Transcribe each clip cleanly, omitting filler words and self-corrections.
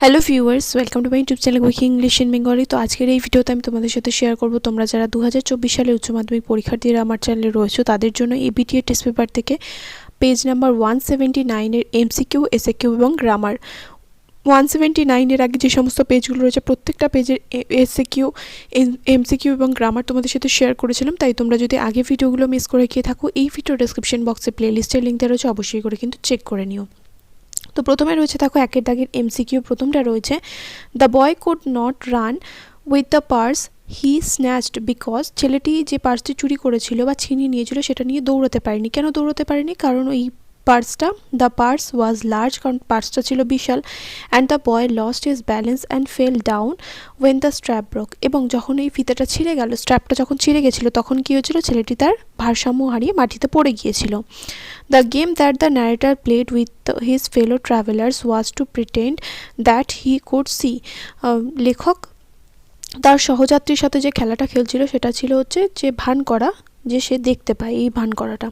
Hello viewers, welcome to my YouTube channel week English in Bengali. তো আজকের এই ভিডিওতে আমি তোমাদের সাথে শেয়ার করব তোমরা যারা 2024 সালে উচ্চ মাধ্যমিক পরীক্ষার্থীরা আমার চ্যানেলে রয়েছে তাদের জন্য ABTA টেস্ট পেপার থেকে পেজ নাম্বার 179 এর MCQ, SAQ এবং গ্রামার। 179 এর আগে যে সমস্ত পেজগুলো রয়েছে প্রত্যেকটা পেজের SAQ, MCQ এবং গ্রামার তোমাদের সাথে শেয়ার করেছিলাম। তাই তোমরা যদি আগে ভিডিওগুলো মিস করে গিয়ে থাকো, এই ভিডিও ডেসক্রিপশন বক্সে প্লেলিস্টের লিঙ্ক দেওয়া রয়েছে, অবশ্যই করে কিন্তু চেক করে নিও। তো প্রথমে রয়েছে দেখো একের দাগের MCQ। প্রথমটা রয়েছে, the boy could not run with the purse he snatched because, ছেলেটি যে পার্সটি চুরি করেছিল বা ছিনিয়ে নিয়েছিল সেটা নিয়ে দৌড়াতে পারেনি। কেন দৌড়াতে পারেনি? কারণ ওই পার্সটা, দ্য পার্স ওয়াজ লার্জ, কারণ পার্সটা ছিল বিশাল। And the boy lost his balance and fell down when the strap broke, এবং যখন এই ফিতাটা ছিঁড়ে গেল, স্ট্র্যাপটা যখন ছিঁড়ে গেছিলো তখন কী হয়েছিল? ছেলেটি তার ভারসাম্য হারিয়ে মাটিতে পড়ে গিয়েছিল। The game that the narrator played with his fellow travelers was to pretend that he could see. লেখক তার সহযাত্রীর সাথে যে খেলাটা খেলছিল সেটা ছিল হচ্ছে যে ভান করা, যে সে দেখতে পায়, এই ভান করাটা।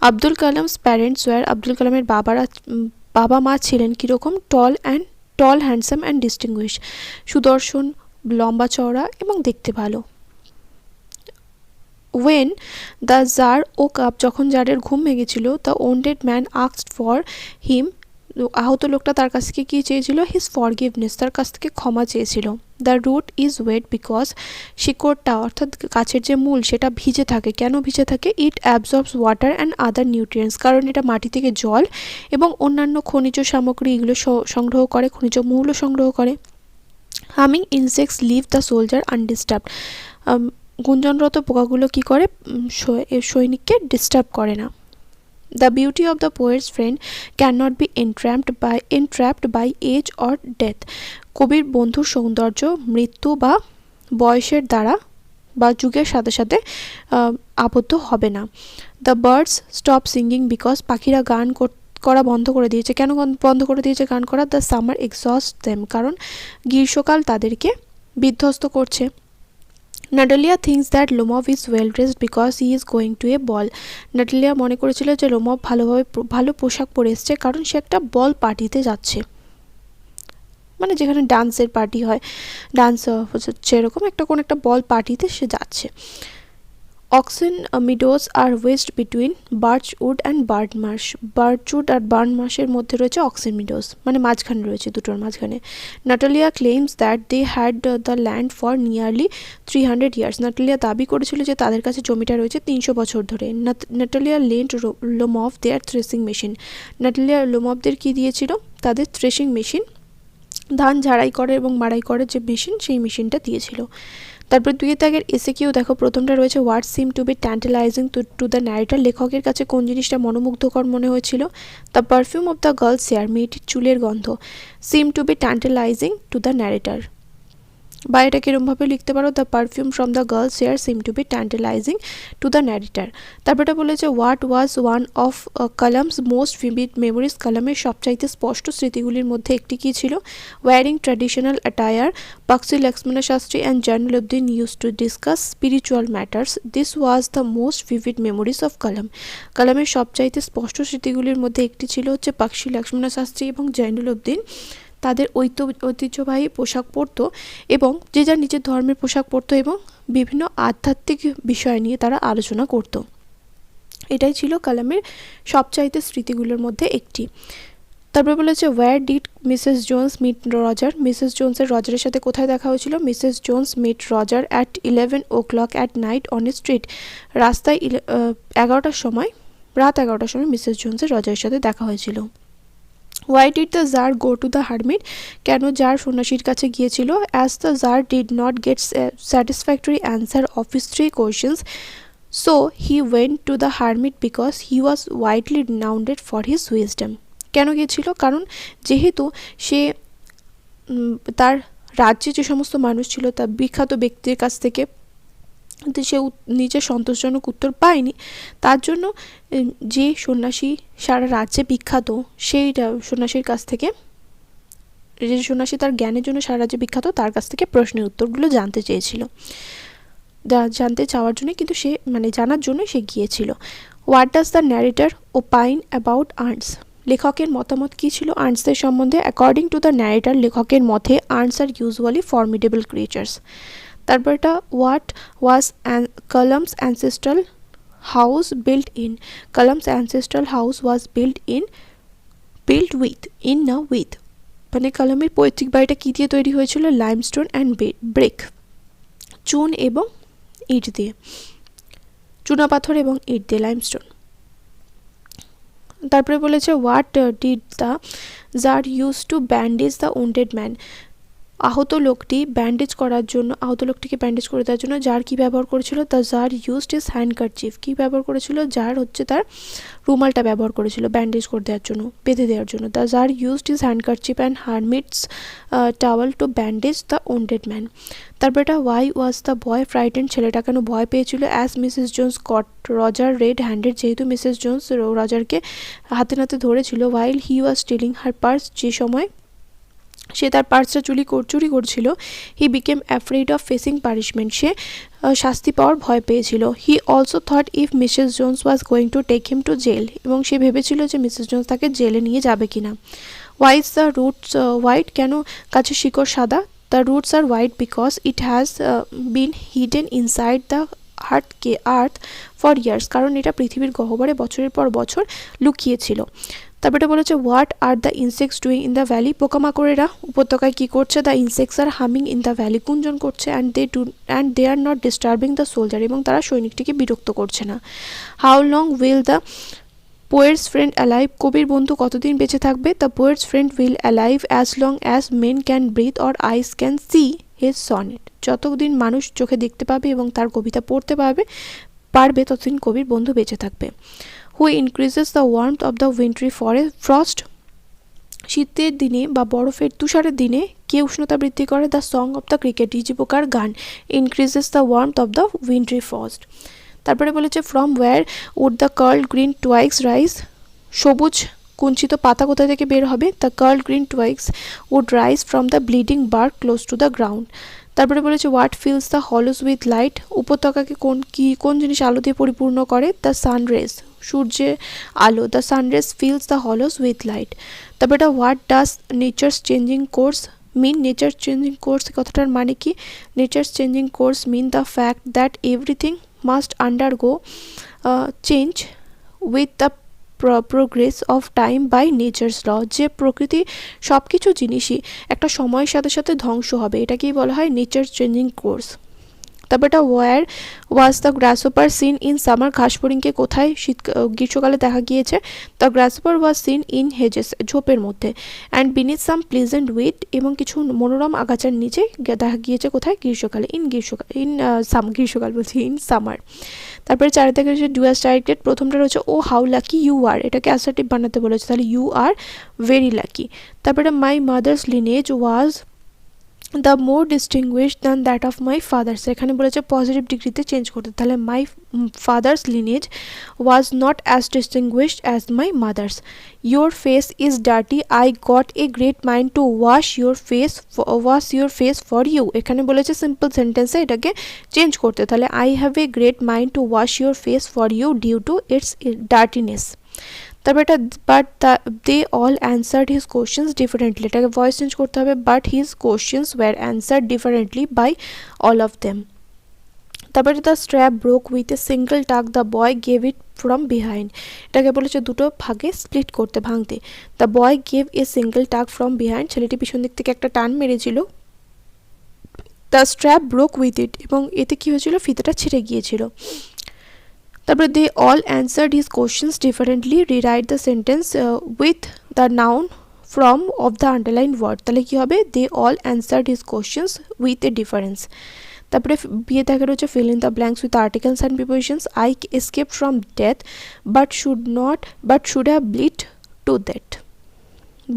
আব্দুল কালামস প্যারেন্টস ওয়ার, আব্দুল কালামের বাবা মা ছিলেন কীরকম? টল হ্যান্ডসাম অ্যান্ড ডিস্টিংগুইশ, সুদর্শন, লম্বা চওড়া এবং দেখতে ভালো। When the czar woke up, যখন জারের ঘুম ভেঙেছিল, the wounded man asked for him, আহত লোকটা তার কাছ থেকে কী চেয়েছিল? হিজ ফরগিভনেস, তার কাছ থেকে ক্ষমা চেয়েছিল। The root is wet because, শিকড়টা অর্থাৎ গাছের যে মূল সেটা ভিজে থাকে। কেন ভিজে থাকে? It absorbs water and other nutrients, কারণ এটা মাটি থেকে জল এবং অন্যান্য খনিজ সামগ্রী এগুলো সংগ্রহ করে, খনিজ মৌল সংগ্রহ করে। Humming insects leave the soldier undisturbed, গুঞ্জনরত পোকাগুলো কী করে? সৈনিককে ডিস্টার্ব করে না। The beauty of the poet's friend can not be entrapped by age or death, কবির বন্ধুর সৌন্দর্য মৃত্যু বা বয়সের দ্বারা বা যুগের সাথে সাথে আবদ্ধ হবে না। The birds stop singing because, পাখিরা গান করা বন্ধ করে দিয়েছে। কেন বন্ধ করে দিয়েছে গান করা? দ্য সামার এক্সস্ট দেম, কারণ গ্রীষ্মকাল তাদেরকে বিধ্বস্ত করছে। Natalia things that Lomov is well dressed because he is going to A ball, Natalia মনে করেছিল যে লোমভ ভালো পোশাক পরে এসছে কারণ সে একটা বল পার্টিতে যাচ্ছে, মানে যেখানে ডান্সের পার্টি হয়, ডান্স হচ্ছে এরকম কোনো একটা বল পার্টিতে সে যাচ্ছে। Oxen Meadows are west between Birchwood and Barnmarsh, Birchwood আর বার্নমার্শের মধ্যে রয়েছে অক্সেন মিডোজ, মানে মাঝখানে রয়েছে, দুটোর মাঝখানে। Natalia claims that they had the land for nearly 300 years, Natalia দাবি করেছিল যে তাদের কাছে জমিটা রয়েছে 300 বছর ধরে। নাটালিয়া লেন্ট লোমভ দেয়ার থ্রেসিং মেশিন, নাটালিয়া লোমভদের কী দিয়েছিল? তাদের থ্রেশিং মেশিন, ধান ঝাড়াই করে এবং মাড়াই করে যে মেশিন, সেই মেশিনটা দিয়েছিল। তারপর দুই দাগের SAQ দেখো, প্রথমটা রয়েছে what seem to be tantalising to the narrator, লেখকের কাছে কোন জিনিসটা মনোমুগ্ধকর মনে হয়েছিল? The perfume of the girl's hair, মেয়েটির চুলের গন্ধ। Seem to be tantalising to the narrator, বা এটা কিরমভাবে লিখতে পারো? The perfume from the girl's hair seem to be tantalising to the narrator. তারপর এটা বলেছে what was one of Kalam's most vivid memories, কালামের সবচাইতে স্পষ্ট স্মৃতিগুলির মধ্যে একটি কী ছিল? Wearing traditional attire, Pakshi Lakshmana Sastry and Jainulabdeen use to discuss spiritual matters, this was the most vivid memories of Kalam, কালামের সবচাইতে স্পষ্ট স্মৃতিগুলির মধ্যে একটি ছিল হচ্ছে পাকসি লক্ষ্মণ শাস্ত্রী এবং জয়নুলউদ্দিন তাদের ঐতিহ্যবাহী পোশাক পরতো এবং যে যার নিজের ধর্মের পোশাক পরতো এবং বিভিন্ন আধ্যাত্মিক বিষয় নিয়ে তারা আলোচনা করত। এটাই ছিল কালামের সবচাইতে স্মৃতিগুলোর মধ্যে একটি। তারপর বলেছে where did Mrs Jones meet Roger, Mrs জোন্সের রজারের সাথে কোথায় দেখা হয়েছিল? Mrs Jones meet Roger at 11 o'clock at night on a street, রাস্তায় রাত 11টার সময় মিসেস জোন্সের রজারের সাথে দেখা হয়েছিল। Why did the Tsar go to the hermit? কেন জার সন্ন্যাসীর কাছে গিয়েছিল? As the Tsar did not get satisfactory answer of his 3 questions, so he went to the hermit because he was widely renowned for his wisdom. কেন গিয়েছিল? কারণ যেহেতু সে তার রাজ্যে যে সমস্ত মানুষ ছিল তার বিখ্যাত ব্যক্তির কাছ থেকে সে নিজের সন্তোষজনক উত্তর পায়নি, তার জন্য যে সন্ন্যাসী সারা রাজ্যে বিখ্যাত সেই সন্ন্যাসীর কাছ থেকে, যে সন্ন্যাসী তার জ্ঞানের জন্য সারা রাজ্যে বিখ্যাত, তার কাছ থেকে প্রশ্নের উত্তরগুলো জানতে চেয়েছিল, জানতে চাওয়ার জন্য কিন্তু জানার জন্য সে গিয়েছিল। What does the narrator opine about arts, লেখকের মতামত কী ছিল আর্নসদের সম্বন্ধে? অ্যাকর্ডিং টু দ্য ন্যারেটর, লেখকের মতে erns are usually formidable creatures. তারপরটা what was Kalam's ancestral house built in? Kalam's ancestral house was built with না উইথ, মানে কালামের পৈতৃক বাড়িটা কী দিয়ে তৈরি হয়েছিল? লাইমস্টোন অ্যান্ড ব্রিক, চুন এবং ইট দিয়ে, চুনাপাথর এবং ইট দিয়ে, লাইমস্টোন। তারপরে বলেছে what did the czar use to bandage the wounded man? আহত লোকটিকে ব্যান্ডেজ করে দেওয়ার জন্য জার কি ব্যবহার করেছিল? The jar used his handkerchief. কি ব্যবহার করেছিল? জার হচ্ছে তার রুমালটা ব্যবহার করেছিল ব্যান্ডেজ করে দেওয়ার জন্য, বেঁধে দেওয়ার জন্য। The jar used his handkerchief and hermit's towel to bandage the wounded man. তারপর এটা why was the boy frightened? ছেলেটা কেন ভয় পেয়েছিল? As Mrs Jones caught Roger red handed, যেহেতু মিসেস জোন্স রজারকে হাতে নাতে ধরেছিল। ওয়াইল হি ওয়াজ স্টিলিং হার পার্স, যে সময় সে তার পার্সটা চুরি করছিল। He became afraid of facing punishment, সে শাস্তি পাওয়ার ভয় পেয়েছিল। He also thought if Mrs Jones was going to take him to jail, এবং সে ভেবেছিল যে মিসেস জোন্স তাকে জেলে নিয়ে যাবে কিনা। Why is the roots white? কেন গাছের শিকড় সাদা? The roots are white because it has been hidden inside the earth for years, কারণ এটা পৃথিবীর গহ্বরে বছরের পর বছর লুকিয়েছিল। তারপরে বলেছে what are the insects doing in the valley? পোকামাকড়েরা উপত্যকায় কী করছে? The insects are humming in the valley, গুঞ্জন করছে। And they are not disturbing the soldier, এবং তারা সৈনিকটিকে বিরক্ত করছে না। How long will the poet's friend alive? কবির বন্ধু কতদিন বেঁচে থাকবে? The poet's friend will alive as long as men can breathe or eyes can see his sonnet. যতদিন মানুষ চোখে দেখতে পাবে এবং তার কবিতা পড়তে পারবে ততদিন কবির বন্ধু বেঁচে থাকবে। Who increases the warmth of the wintry frost? শীতের দিনে বা বরফের তুষারের দিনে কে উষ্ণতা বৃদ্ধি করে? The song of the cricket, ঝিঝি পোকার গান, increases the warmth of the wintry frost. তারপরে বলেছে from where would the curl green twigs rise? সবুজ কুঞ্চিত পাতা কোথা থেকে বের হবে? The curl green twigs would rise from the bleeding bark close to the ground. তারপরে বলেছে what fills the hollows with light? উপত্যকাকে কোন জিনিস আলো দিয়ে পরিপূর্ণ করে? দ্য সানরেজ, সূর্যের আলো। The sunrays fills the hollows with light. তারপরে এটা what does nature's changing course mean? Nature changing course কথাটার মানে কি? Nature's changing course mean the fact that everything must undergo change with the progress of time by nature's law, যে প্রকৃতি সব কিছু জিনিসই একটা সময়ের সাথে সাথে ধ্বংস হবে, এটাকেই বলা হয় নেচার চেঞ্জিং কোর্স। তারপর এটা where was the grasshopper seen in summer? ঘাসফড়িংকে কোথায় গ্রীষ্মকালে দেখা গিয়েছে? The grasshopper was seen in hedges, ঝোপের মধ্যে। And beneath some pleasant weed, এবং কিছু মনোরম আগাছার নিচে দেখা গিয়েছে কোথায়? গ্রীষ্মকালে, গ্রীষ্মকাল বলছি, ইন সামার। তারপরে চারে থেকে রয়েছে ডু অ্যাজ ডাইরেক্টেড। প্রথমটা রয়েছে ও হাউ লাকি ইউ আর, এটাকে অ্যাসার্টিভ বানাতে বলেছে, তাহলে ইউ আর ভেরি লাকি। তারপরে my mother's lineage was the more distinguished than that of my father's, এখানে বলেছে পজিটিভ ডিগ্রিতে চেঞ্জ করতে, তাহলে my father's lineage was not as distinguished as my mother's. Your face is dirty, I got a great mind to wash your face for you, এখানে বলেছে simple সেন্টেন্সে এটাকে change করতে, তাহলে I have a great mind to wash your face for you due to it's ডার্টিনেস। তারপর এটা but they all answered his questions differently, এটাকে voice change করতে হবে, but his questions were answered differently by all of them. তারপরে the strap broke with a single tug, the boy gave it from behind, এটাকে বলেছে দুটো ভাগে split করতে, ভাঙতে। The boy gave a single tug from behind, ছেলেটি পিছন দিক থেকে একটা টান মেরেছিল। The strap broke with it, এবং এতে কী হয়েছিল? ফিতেটা ছিঁড়ে গিয়েছিল। তারপরে they all answered his questions differently, rewrite the sentence with the noun from of the underline word, তাহলে কী হবে? They all answered his questions with a difference. তারপরে বিয়ে দেখা রয়েছে fill in the blanks with articles and prepositions. I escape from death but should have bleed to that,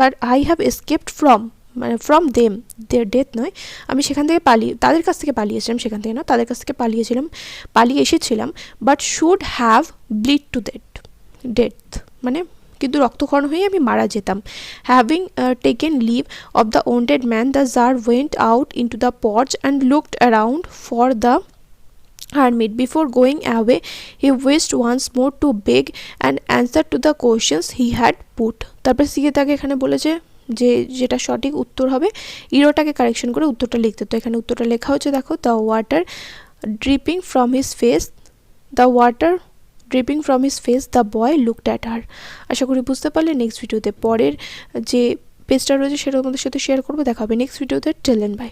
but I have escaped from, মানে from them, their death নয়, আমি সেখান থেকে তাদের কাছ থেকে পালিয়েছিলাম, সেখান থেকে না, তাদের কাছ থেকে পালিয়ে এসেছিলাম। But should have bleed to death, মানে কিন্তু রক্তক্ষরণ হয়ে আমি মারা যেতাম। Having taken leave of the wounded man, the tsar went out into the porch and looked around for the hermit. Before going away, he wished once more to beg and answer to the questions he had put. তারপর সিয়ে তাকে এখানে বলেছে যে যেটা সঠিক উত্তর হবে ইরোটাকে কারেকশন করে উত্তরটা লিখতে। তো এখানে উত্তরটা লেখা হচ্ছে, দেখো, the water dripping from his face, the water dripping from his face, the boy looked at her. আশা করি বুঝতে পারলে। নেক্সট ভিডিওতে পরের যে পেজটা রয়েছে সেটা তোমাদের সাথে শেয়ার করবো। দেখা হবে নেক্সট ভিডিওতে। Till then by.